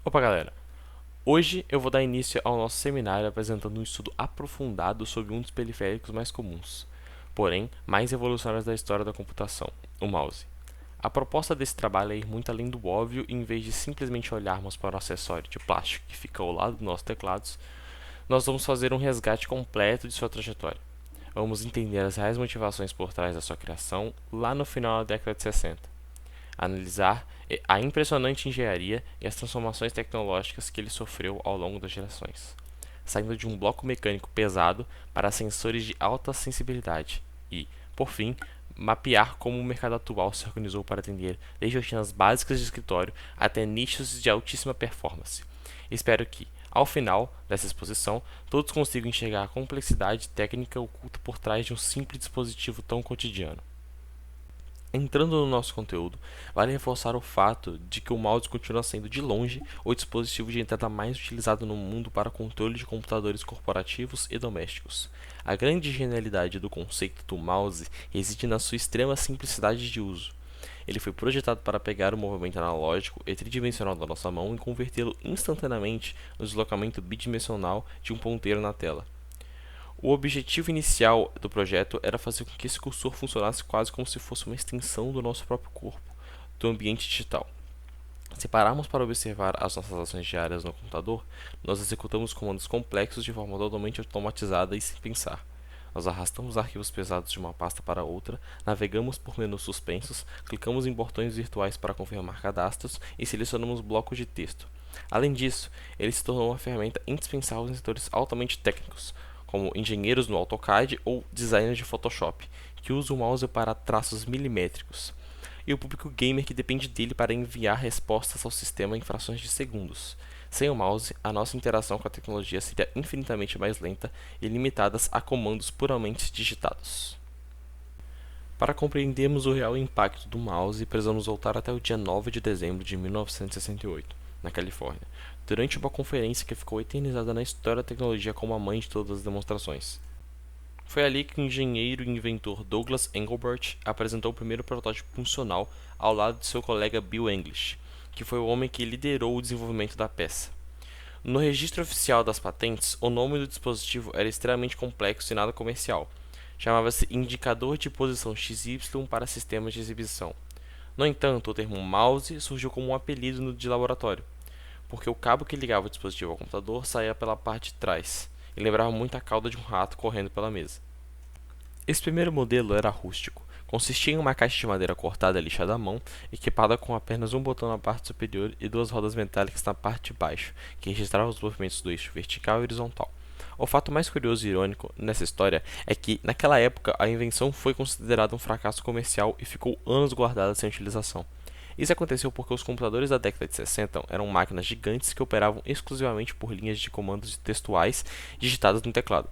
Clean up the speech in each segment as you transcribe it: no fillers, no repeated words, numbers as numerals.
Opa, galera! Hoje eu vou dar início ao nosso seminário apresentando um estudo aprofundado sobre um dos periféricos mais comuns, porém mais revolucionários da história da computação, o mouse. A proposta desse trabalho é ir muito além do óbvio e, em vez de simplesmente olharmos para o acessório de plástico que fica ao lado dos nossos teclados, nós vamos fazer um resgate completo de sua trajetória. Vamos entender as reais motivações por trás da sua criação lá no final da década de 60, analisar a impressionante engenharia e as transformações tecnológicas que ele sofreu ao longo das gerações, saindo de um bloco mecânico pesado para sensores de alta sensibilidade e, por fim, mapear como o mercado atual se organizou para atender desde rotinas básicas de escritório até nichos de altíssima performance. Espero que, ao final dessa exposição, todos consigam enxergar a complexidade técnica oculta por trás de um simples dispositivo tão cotidiano. Entrando no nosso conteúdo, vale reforçar o fato de que o mouse continua sendo, de longe, o dispositivo de entrada mais utilizado no mundo para controle de computadores corporativos e domésticos. A grande genialidade do conceito do mouse reside na sua extrema simplicidade de uso. Ele foi projetado para pegar o movimento analógico e tridimensional da nossa mão e convertê-lo instantaneamente no deslocamento bidimensional de um ponteiro na tela. O objetivo inicial do projeto era fazer com que esse cursor funcionasse quase como se fosse uma extensão do nosso próprio corpo, do ambiente digital. Se pararmos para observar as nossas ações diárias no computador, nós executamos comandos complexos de forma totalmente automatizada e sem pensar. Nós arrastamos arquivos pesados de uma pasta para outra, navegamos por menus suspensos, clicamos em botões virtuais para confirmar cadastros e selecionamos blocos de texto. Além disso, ele se tornou uma ferramenta indispensável em setores altamente técnicos, como engenheiros no AutoCAD ou designers de Photoshop, que usam o mouse para traços milimétricos, e o público gamer que depende dele para enviar respostas ao sistema em frações de segundos. Sem o mouse, a nossa interação com a tecnologia seria infinitamente mais lenta e limitadas a comandos puramente digitados. Para compreendermos o real impacto do mouse, precisamos voltar até o dia 9 de dezembro de 1968, na Califórnia, durante uma conferência que ficou eternizada na história da tecnologia como a mãe de todas as demonstrações. Foi ali que o engenheiro e inventor Douglas Engelbart apresentou o primeiro protótipo funcional ao lado de seu colega Bill English, que foi o homem que liderou o desenvolvimento da peça. No registro oficial das patentes, o nome do dispositivo era extremamente complexo e nada comercial. Chamava-se Indicador de Posição XY para Sistemas de Exibição. No entanto, o termo mouse surgiu como um apelido de laboratório, porque o cabo que ligava o dispositivo ao computador saía pela parte de trás, e lembrava muito a cauda de um rato correndo pela mesa. Esse primeiro modelo era rústico. Consistia em uma caixa de madeira cortada e lixada à mão, equipada com apenas um botão na parte superior e duas rodas metálicas na parte de baixo, que registravam os movimentos do eixo vertical e horizontal. O fato mais curioso e irônico nessa história é que, naquela época, a invenção foi considerada um fracasso comercial e ficou anos guardada sem utilização. Isso aconteceu porque os computadores da década de 60 eram máquinas gigantes que operavam exclusivamente por linhas de comandos textuais digitadas no teclado.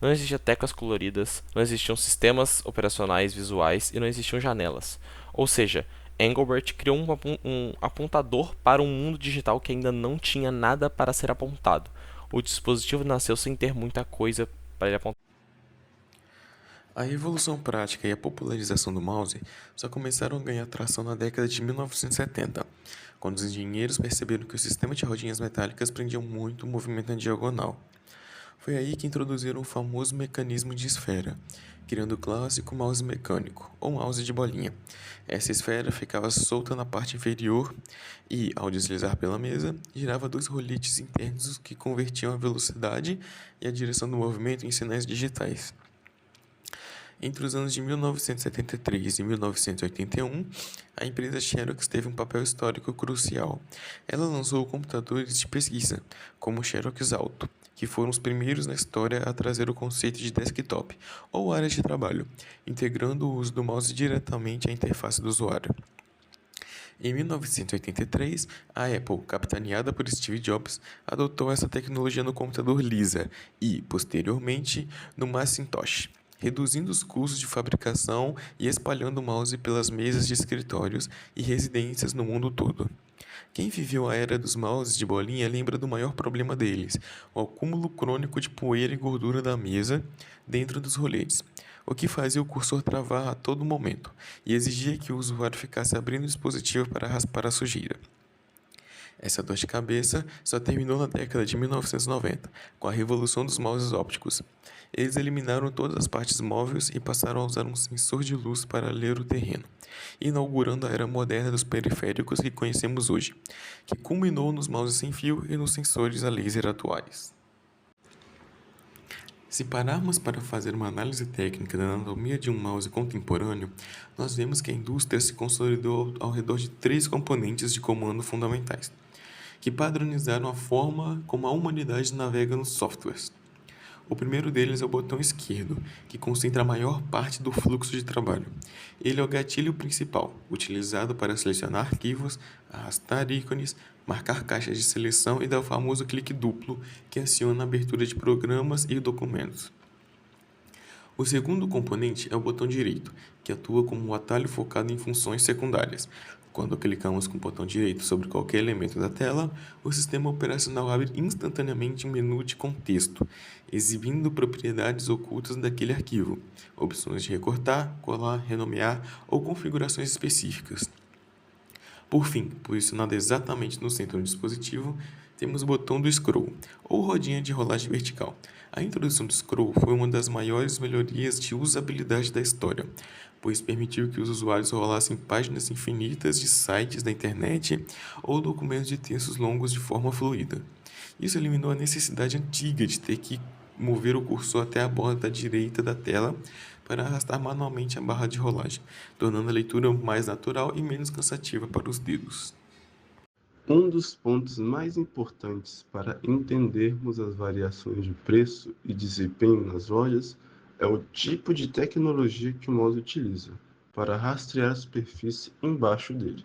Não existiam teclas coloridas, não existiam sistemas operacionais visuais e não existiam janelas. Ou seja, Engelbart criou um apontador para um mundo digital que ainda não tinha nada para ser apontado. O dispositivo nasceu sem ter muita coisa para ele apontar. A evolução prática e a popularização do mouse só começaram a ganhar tração na década de 1970, quando os engenheiros perceberam que o sistema de rodinhas metálicas prendia muito o movimento na diagonal. Foi aí que introduziram o famoso mecanismo de esfera, criando o clássico mouse mecânico, ou mouse de bolinha. Essa esfera ficava solta na parte inferior e, ao deslizar pela mesa, girava dois roletes internos que convertiam a velocidade e a direção do movimento em sinais digitais. Entre os anos de 1973 e 1981, a empresa Xerox teve um papel histórico crucial. Ela lançou computadores de pesquisa, como o Xerox Alto, que foram os primeiros na história a trazer o conceito de desktop, ou área de trabalho, integrando o uso do mouse diretamente à interface do usuário. Em 1983, a Apple, capitaneada por Steve Jobs, adotou essa tecnologia no computador Lisa e, posteriormente, no Macintosh, reduzindo os custos de fabricação e espalhando o mouse pelas mesas de escritórios e residências no mundo todo. Quem viveu a era dos mouses de bolinha lembra do maior problema deles, o acúmulo crônico de poeira e gordura da mesa dentro dos roletes, o que fazia o cursor travar a todo momento e exigia que o usuário ficasse abrindo o dispositivo para raspar a sujeira. Essa dor de cabeça só terminou na década de 1990, com a revolução dos mouses ópticos. Eles eliminaram todas as partes móveis e passaram a usar um sensor de luz para ler o terreno, inaugurando a era moderna dos periféricos que conhecemos hoje, que culminou nos mouses sem fio e nos sensores a laser atuais. Se pararmos para fazer uma análise técnica da anatomia de um mouse contemporâneo, nós vemos que a indústria se consolidou ao redor de três componentes de comando fundamentais, que padronizaram a forma como a humanidade navega nos softwares. O primeiro deles é o botão esquerdo, que concentra a maior parte do fluxo de trabalho. Ele é o gatilho principal, utilizado para selecionar arquivos, arrastar ícones, marcar caixas de seleção e dar o famoso clique duplo, que aciona a abertura de programas e documentos. O segundo componente é o botão direito, que atua como um atalho focado em funções secundárias. Quando clicamos com o botão direito sobre qualquer elemento da tela, o sistema operacional abre instantaneamente um menu de contexto, exibindo propriedades ocultas daquele arquivo, opções de recortar, colar, renomear ou configurações específicas. Por fim, posicionado exatamente no centro do dispositivo, temos o botão do scroll, ou rodinha de rolagem vertical. A introdução do scroll foi uma das maiores melhorias de usabilidade da história, pois permitiu que os usuários rolassem páginas infinitas de sites da internet ou documentos de textos longos de forma fluida. Isso eliminou a necessidade antiga de ter que mover o cursor até a borda direita da tela para arrastar manualmente a barra de rolagem, tornando a leitura mais natural e menos cansativa para os dedos. Um dos pontos mais importantes para entendermos as variações de preço e desempenho nas lojas é o tipo de tecnologia que o mouse utiliza para rastrear a superfície embaixo dele.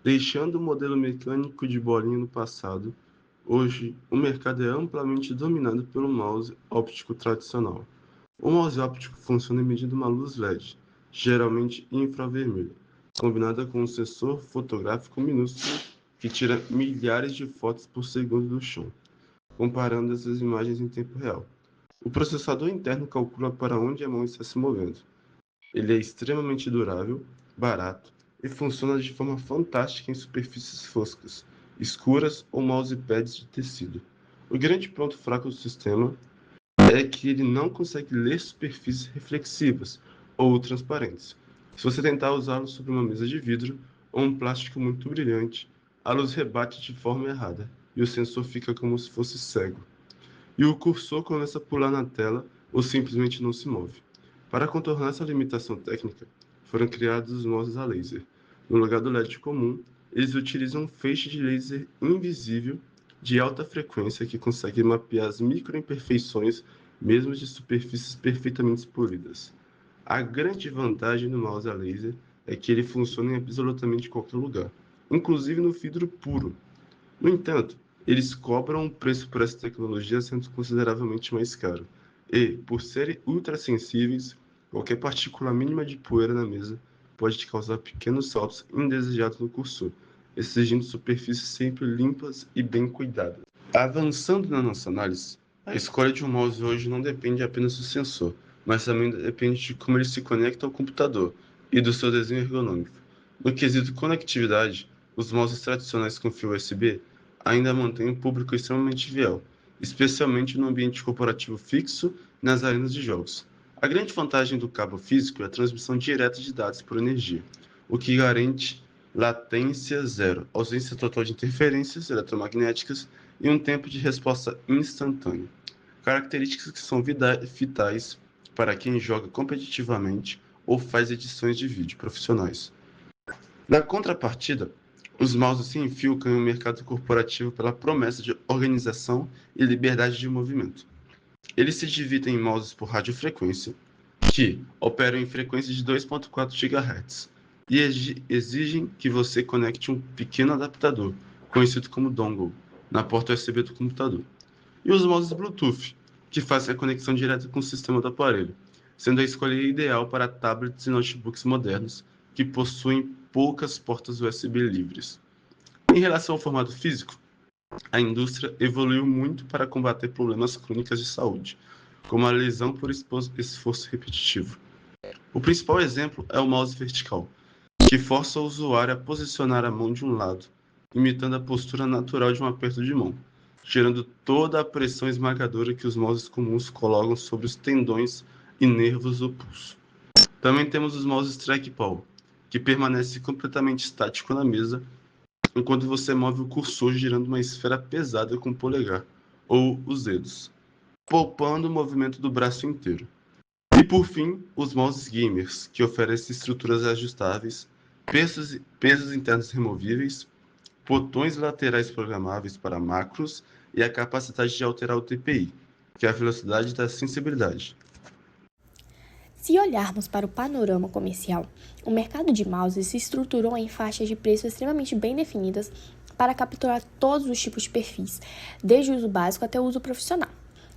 Deixando o modelo mecânico de bolinha no passado, hoje o mercado é amplamente dominado pelo mouse óptico tradicional. O mouse óptico funciona emitindo uma luz LED, geralmente infravermelha, combinada com um sensor fotográfico minúsculo que tira milhares de fotos por segundo do chão, comparando essas imagens em tempo real. O processador interno calcula para onde a mão está se movendo. Ele é extremamente durável, barato e funciona de forma fantástica em superfícies foscas, escuras ou mousepads de tecido. O grande ponto fraco do sistema é que ele não consegue ler superfícies reflexivas ou transparentes. Se você tentar usá-lo sobre uma mesa de vidro ou um plástico muito brilhante, a luz rebate de forma errada e o sensor fica como se fosse cego. E o cursor começa a pular na tela ou simplesmente não se move. Para contornar essa limitação técnica, foram criados os mouses a laser. No lugar do LED comum, eles utilizam um feixe de laser invisível de alta frequência que consegue mapear as microimperfeições mesmo de superfícies perfeitamente polidas. A grande vantagem do mouse a laser é que ele funciona em absolutamente qualquer lugar, inclusive no vidro puro. No entanto, eles cobram um preço por essa tecnologia sendo consideravelmente mais caro. E, por serem ultrassensíveis, qualquer partícula mínima de poeira na mesa pode te causar pequenos saltos indesejados no cursor, exigindo superfícies sempre limpas e bem cuidadas. Avançando na nossa análise, a escolha de um mouse hoje não depende apenas do sensor, mas também depende de como ele se conecta ao computador e do seu desenho ergonômico. No quesito conectividade, os mouses tradicionais com fio USB ainda mantêm um público extremamente fiel, especialmente no ambiente corporativo fixo e nas arenas de jogos. A grande vantagem do cabo físico é a transmissão direta de dados por energia, o que garante latência zero, ausência total de interferências eletromagnéticas e um tempo de resposta instantâneo. Características que são vitais para quem joga competitivamente ou faz edições de vídeo profissionais. Na contrapartida, os mouses sem fio ganham o mercado corporativo pela promessa de organização e liberdade de movimento. Eles se dividem em mouses por radiofrequência, que operam em frequência de 2.4 GHz, e exigem que você conecte um pequeno adaptador, conhecido como dongle, na porta USB do computador. E os mouses Bluetooth, que fazem a conexão direta com o sistema do aparelho, sendo a escolha ideal para tablets e notebooks modernos, que possuem poucas portas USB livres. Em relação ao formato físico, a indústria evoluiu muito para combater problemas crônicos de saúde, como a lesão por esforço repetitivo. O principal exemplo é o mouse vertical, que força o usuário a posicionar a mão de um lado imitando a postura natural de um aperto de mão, tirando toda a pressão esmagadora que os mouses comuns colocam sobre os tendões e nervos do pulso. Também temos os mouses trackball, que permanece completamente estático na mesa enquanto você move o cursor girando uma esfera pesada com o polegar ou os dedos, poupando o movimento do braço inteiro. E por fim, os mouses gamers, que oferecem estruturas ajustáveis, pesos internos removíveis, botões laterais programáveis para macros e a capacidade de alterar o TPI, que é a velocidade da sensibilidade. Se olharmos para o panorama comercial, o mercado de mouses se estruturou em faixas de preço extremamente bem definidas para capturar todos os tipos de perfis, desde o uso básico até o uso profissional.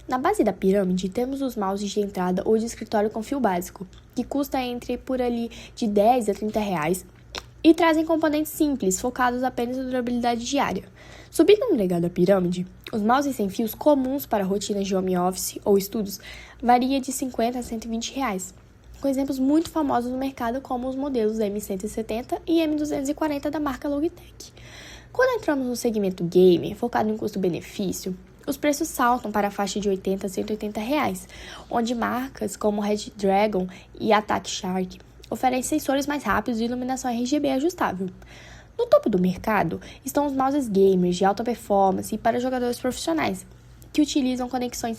Na base da pirâmide, temos os mouses de entrada ou de escritório com fio básico, que custa por ali de 10 a 30 reais, e trazem componentes simples, focados apenas na durabilidade diária. Subindo no legado da pirâmide, os mouses sem fios comuns para rotinas de home office ou estudos varia de 50 a 120 reais, com exemplos muito famosos no mercado como os modelos M170 e M240 da marca Logitech. Quando entramos no segmento gamer, focado em custo-benefício, os preços saltam para a faixa de 80 a 180 reais, onde marcas como Red Dragon e Attack Shark oferecem sensores mais rápidos e iluminação RGB ajustável. No topo do mercado estão os mouses gamers de alta performance e para jogadores profissionais, que utilizam conexões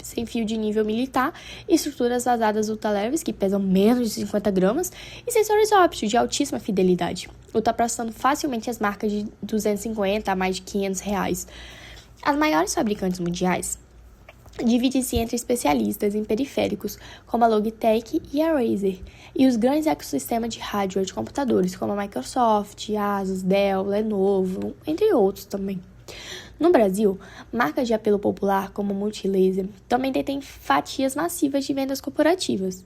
sem fio de nível militar, estruturas vazadas ultraleves que pesam menos de 50 gramas e sensores ópticos de altíssima fidelidade, ultrapassando facilmente as marcas de 250 a mais de 500 reais. As maiores fabricantes mundiais dividem-se entre especialistas em periféricos, como a Logitech e a Razer, e os grandes ecossistemas de hardware de computadores, como a Microsoft, Asus, Dell, Lenovo, entre outros também. No Brasil, marcas de apelo popular como Multilaser também detêm fatias massivas de vendas corporativas.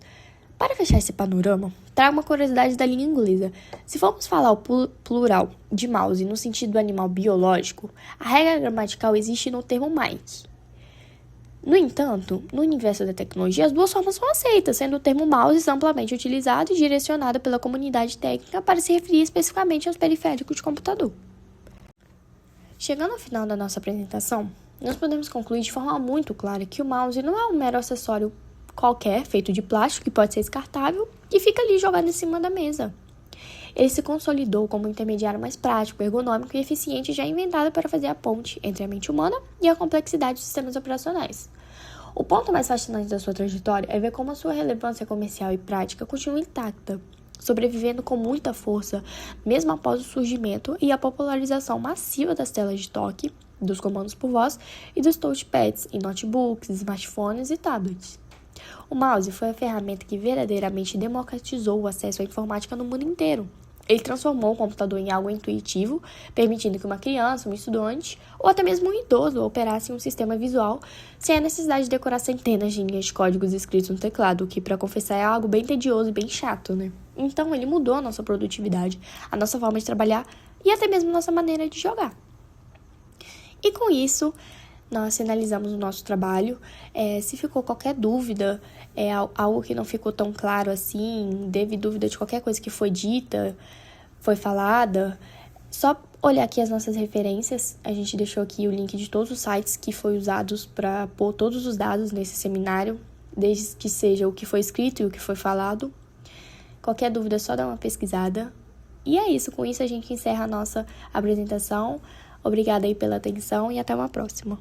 Para fechar esse panorama, trago uma curiosidade da língua inglesa. Se formos falar o plural de mouse no sentido do animal biológico, a regra gramatical existe no termo mic. No entanto, no universo da tecnologia, as duas formas são aceitas, sendo o termo mouse amplamente utilizado e direcionado pela comunidade técnica para se referir especificamente aos periféricos de computador. Chegando ao final da nossa apresentação, nós podemos concluir de forma muito clara que o mouse não é um mero acessório qualquer, feito de plástico, que pode ser descartável, que fica ali jogado em cima da mesa. Ele se consolidou como um intermediário mais prático, ergonômico e eficiente, já inventado para fazer a ponte entre a mente humana e a complexidade dos sistemas operacionais. O ponto mais fascinante da sua trajetória é ver como a sua relevância comercial e prática continua intacta, sobrevivendo com muita força, mesmo após o surgimento e a popularização massiva das telas de toque, dos comandos por voz e dos touchpads em notebooks, smartphones e tablets. O mouse foi a ferramenta que verdadeiramente democratizou o acesso à informática no mundo inteiro. Ele transformou o computador em algo intuitivo, permitindo que uma criança, um estudante ou até mesmo um idoso operasse um sistema visual sem a necessidade de decorar centenas de linhas de códigos escritos no teclado, o que, para confessar, é algo bem tedioso e bem chato, né? Então, ele mudou a nossa produtividade, a nossa forma de trabalhar e até mesmo a nossa maneira de jogar. E com isso, nós finalizamos o nosso trabalho. Se ficou qualquer dúvida, algo que não ficou tão claro assim, teve dúvida de qualquer coisa que foi dita, foi falada, só olhar aqui as nossas referências. A gente deixou aqui o link de todos os sites que foi usados para pôr todos os dados nesse seminário, desde que seja o que foi escrito e o que foi falado. Qualquer dúvida é só dar uma pesquisada. E é isso, com isso a gente encerra a nossa apresentação. Obrigada aí pela atenção e até uma próxima.